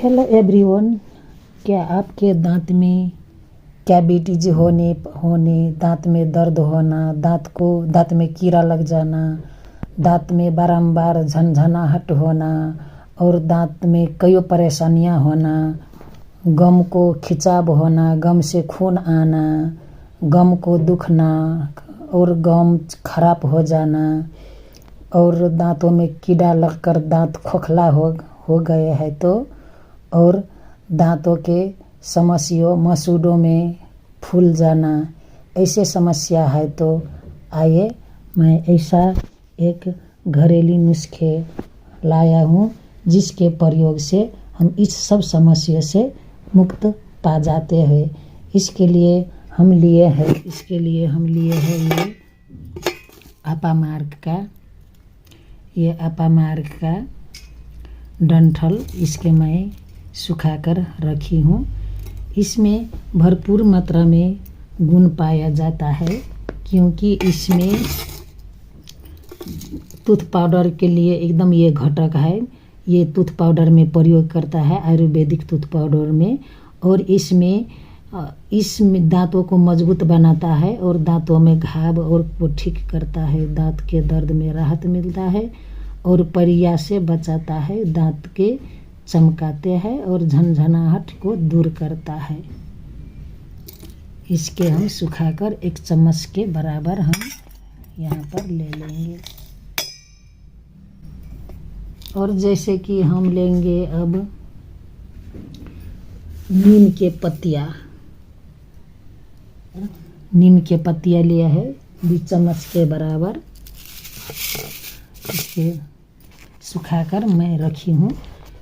Hello everyone, क्या आपके दांत में कैविटीज होने दांत में दर्द होना, दांत में कीड़ा लग जाना, दांत में बारंबार झनझनाहट होना और दांत में कई परेशानियां होना, गम को खिंचाव होना, गम से खून आना, गम को दुखना और गम खराब हो जाना और दांतों में कीड़ा लगकर दांत खोखला हो गए हैं तो, और दांतों के समस्याओं मसूड़ों में फूल जाना, ऐसे समस्या है तो आइए मैं ऐसा एक घरेलू नुस्खे लाया हूँ जिसके प्रयोग से हम इस सब समस्या से मुक्त पा जाते हैं। इसके लिए हम लिए हैं ये अपामार्ग का डंठल, इसके मैं सुखाकर रखी हूँ। इसमें भरपूर मात्रा में गुण पाया जाता है क्योंकि इसमें टूथ पाउडर के लिए एकदम ये घटक है। ये टूथ पाउडर में प्रयोग करता है, आयुर्वेदिक टूथ पाउडर में, और इसमें दांतों को मजबूत बनाता है और दांतों में घाव और को ठीक करता है, दांत के दर्द में राहत मिलता है और परिया से बचाता है, दांत के चमकाते हैं और झनझनाहट को दूर करता है। इसके हम सुखाकर 1 चम्मच के बराबर हम यहाँ पर ले लेंगे। और जैसे कि हम लेंगे अब नीम के पत्तियाँ लिया है 20 चम्मच के बराबर, इसके सुखाकर मैं रखी हूँ।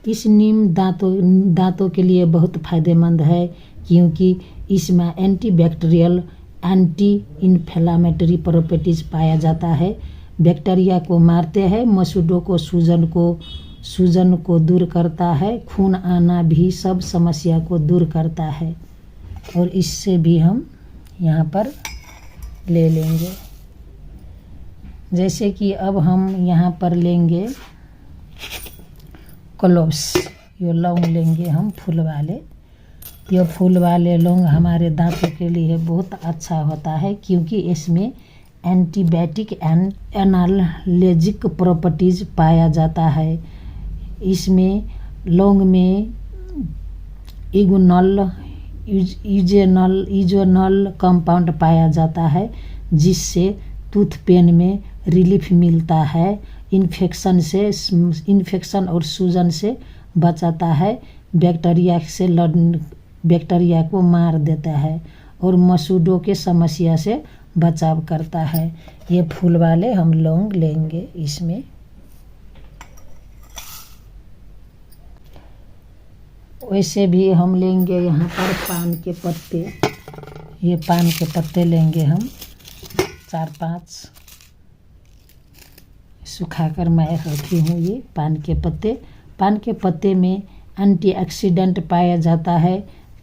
इस नीम दांतों के लिए बहुत फायदेमंद है क्योंकि इसमें एंटीबैक्टीरियल, एंटी इन्फ्लेमेटरी प्रॉपर्टीज पाया जाता है। बैक्टीरिया को मारते हैं, मसूड़ों को सूजन को दूर करता है, खून आना भी सब समस्या को दूर करता है। और इससे भी हम यहाँ पर ले लेंगे। जैसे कि अब हम यहाँ पर लेंगे क्लोव्स, ये लौंग लेंगे हम फूल वाले। ये फूल वाले लौंग हमारे दांतों के लिए बहुत अच्छा होता है क्योंकि इसमें एंटीबायोटिक एंड एनाल्जेसिक प्रॉपर्टीज पाया जाता है। इसमें लौंग में इजोनल कंपाउंड पाया जाता है जिससे टूथ पेन में रिलीफ मिलता है, इन्फेक्शन और सूजन से बचाता है, बैक्टीरिया को मार देता है और मसूड़ों के समस्या से बचाव करता है। ये फूल वाले हम लौंग लेंगे। इसमें वैसे भी हम लेंगे यहाँ पर पान के पत्ते। ये पान के पत्ते लेंगे हम 4-5, सुखाकर मैं रखी हूँ। ये पान के पत्ते में एंटीऑक्सीडेंट पाया जाता है,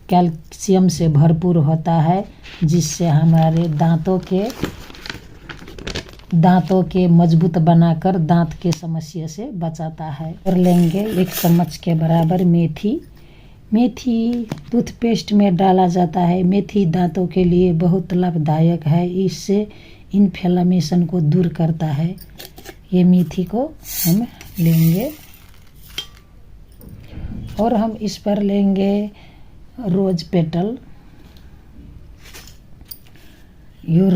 कैल्शियम से भरपूर होता है जिससे हमारे दांतों के मजबूत बनाकर दांत के समस्या से बचाता है। और लेंगे 1 चम्मच के बराबर मेथी टूथपेस्ट में डाला जाता है। मेथी दांतों के लिए बहुत लाभदायक है, इससे इन्फ्लेमेशन को दूर करता है। ये मेथी को हम लेंगे और हम इस पर लेंगे रोज पेटल। ये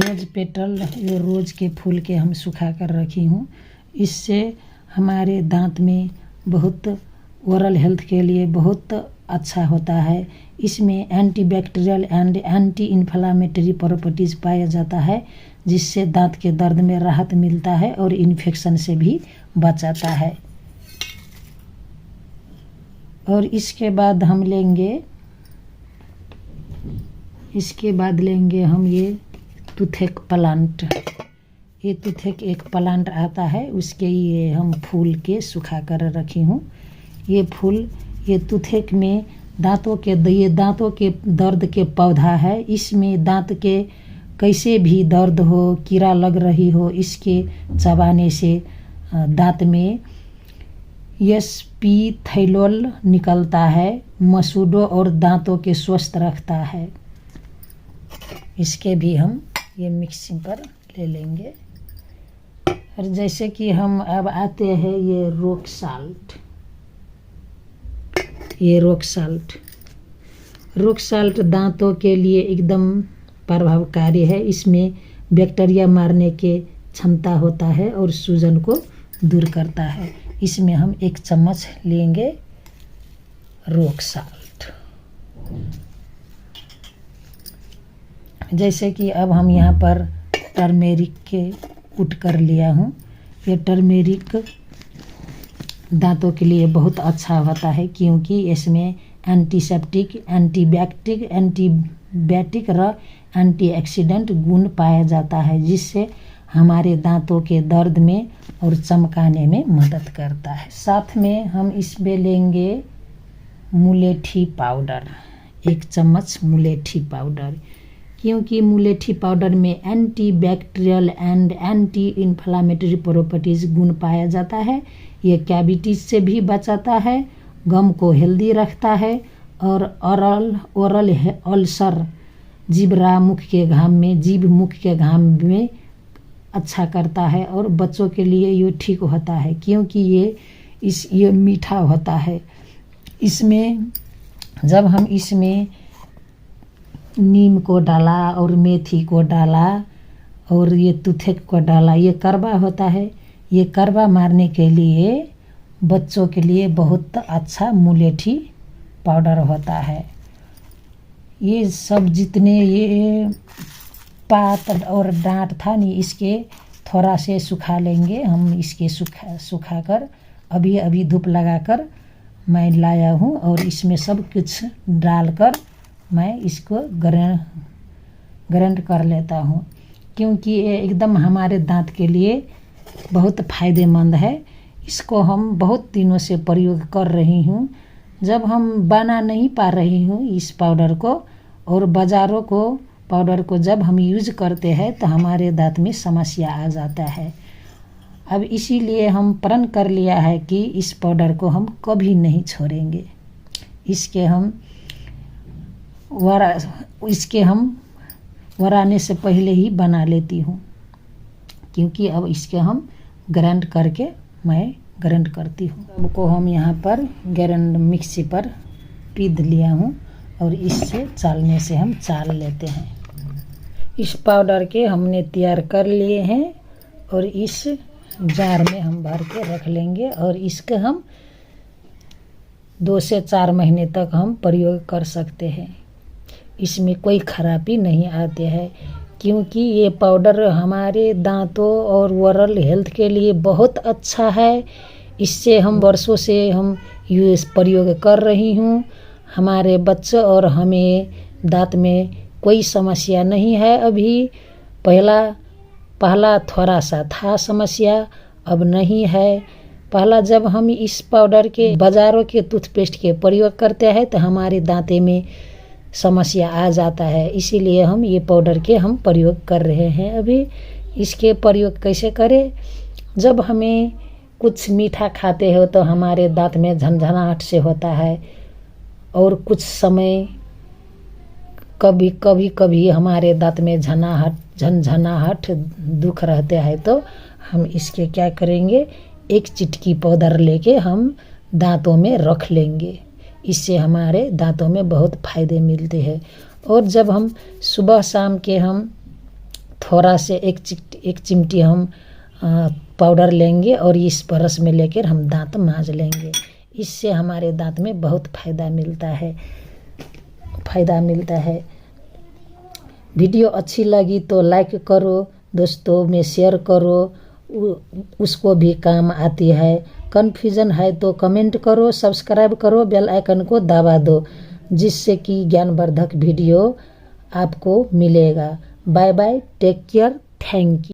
रोज के फूल के हम सुखा कर रखी हूँ। इससे हमारे दांत में बहुत ओरल हेल्थ के लिए बहुत अच्छा होता है। इसमें antibacterial and anti inflammatory properties पाया जाता है जिससे दांत के दर्द में राहत मिलता है और इन्फेक्शन से भी बचाता है। और इसके बाद लेंगे हम ये टूथेक प्लांट। ये टूथेक एक प्लांट आता है, उसके ये हम फूल के सुखा कर रखी हूँ। ये टूथेक में दांतों के दर्द के पौधा है। इसमें दांत के कैसे भी दर्द हो, कीड़ा लग रही हो, इसके चबाने से दांत में एस्पीथैलोल निकलता है, मसूड़ों और दांतों के स्वस्थ रखता है। इसके भी हम ये मिक्सिंग पर ले लेंगे। और जैसे कि हम अब आते हैं ये रॉक साल्ट। ये रॉक साल्ट दांतों के लिए एकदम प्रभावकारी है। इसमें बैक्टीरिया मारने के क्षमता होता है और सूजन को दूर करता है। इसमें हम 1 चम्मच लेंगे रॉक साल्ट। जैसे कि अब हम यहाँ पर टर्मेरिक के कूट कर लिया हूँ। ये टर्मेरिक दांतों के लिए बहुत अच्छा होता है क्योंकि इसमें एंटीसेप्टिक, एंटीबायोटिक और एंटीऑक्सीडेंट गुण पाया जाता है, जिससे हमारे दांतों के दर्द में और चमकाने में मदद करता है। साथ में हम इसमें लेंगे मुलेठी पाउडर, 1 चम्मच मुलेठी पाउडर, क्योंकि मुलेठी पाउडर में antibacterial and anti inflammatory properties गुण पाया जाता है। ये कैविटीज से भी बचाता है, गम को हेल्दी रखता है और ओरल अल्सर, जीभ मुख के घाम में अच्छा करता है। और बच्चों के लिए ये ठीक होता है क्योंकि ये मीठा होता है। इसमें जब हम इसमें नीम को डाला और मेथी को डाला और ये तुथेक को डाला, ये करवा होता है। ये करवा मारने के लिए बच्चों के लिए बहुत अच्छा मुलेठी पाउडर होता है। ये सब जितने ये पात और डांट था नहीं, इसके थोड़ा से सुखा लेंगे हम। इसके सुखाकर अभी धूप लगाकर मैं लाया हूँ और इसमें सब कुछ डालकर मैं इसको ग्राइंड कर लेता हूँ, क्योंकि ये एकदम हमारे दांत के लिए बहुत फ़ायदेमंद है। इसको हम बहुत दिनों से प्रयोग कर रही हूँ। जब हम बना नहीं पा रही हूँ इस पाउडर को, और बाज़ारों को पाउडर को जब हम यूज करते हैं तो हमारे दांत में समस्या आ जाता है। अब इसीलिए हम प्रण कर लिया है कि इस पाउडर को हम कभी नहीं छोड़ेंगे। इसके हम वराने से पहले ही बना लेती हूँ, क्योंकि अब इसके हम ग्राइंड करके मैं ग्राइंड करती हूँ। सबको हम यहाँ पर ग्राइंड मिक्सी पर पीस लिया हूँ और इससे चालने से हम चाल लेते हैं। इस पाउडर के हमने तैयार कर लिए हैं और इस जार में हम भर के रख लेंगे और इसके हम 2 से 4 महीने तक हम प्रयोग कर सकते हैं। इसमें कोई खराबी नहीं आती है, क्योंकि ये पाउडर हमारे दांतों और ओरल हेल्थ के लिए बहुत अच्छा है। इससे हम वर्षों से हम यूज प्रयोग कर रही हूँ। हमारे बच्चों और हमें दांत में कोई समस्या नहीं है। अभी पहला थोड़ा सा था समस्या, अब नहीं है। पहला जब हम इस पाउडर के बाज़ारों के टूथपेस्ट के प्रयोग करते हैं तो हमारे दांते में समस्या आ जाता है। इसीलिए हम ये पाउडर के हम प्रयोग कर रहे हैं। अभी इसके प्रयोग कैसे करें? जब हमें कुछ मीठा खाते हो तो हमारे दांत में झनझनाहट से होता है, और कुछ समय कभी हमारे दांत में झनझनाहट दुख रहते हैं, तो हम इसके क्या करेंगे, 1 चिटकी पाउडर लेके हम दांतों में रख लेंगे। इससे हमारे दांतों में बहुत फ़ायदे मिलते हैं। और जब हम सुबह शाम के हम थोड़ा से एक चिमटी हम पाउडर लेंगे और इस ब्रश में लेकर हम दांत मांज लेंगे। इससे हमारे दांत में बहुत फ़ायदा मिलता है। वीडियो अच्छी लगी तो लाइक करो, दोस्तों में शेयर करो, उसको भी काम आती है। कन्फ्यूज़न है तो कमेंट करो, सब्सक्राइब करो, बेल आइकन को दबा दो, जिससे कि ज्ञानवर्धक वीडियो आपको मिलेगा। Bye bye, take care, thank you.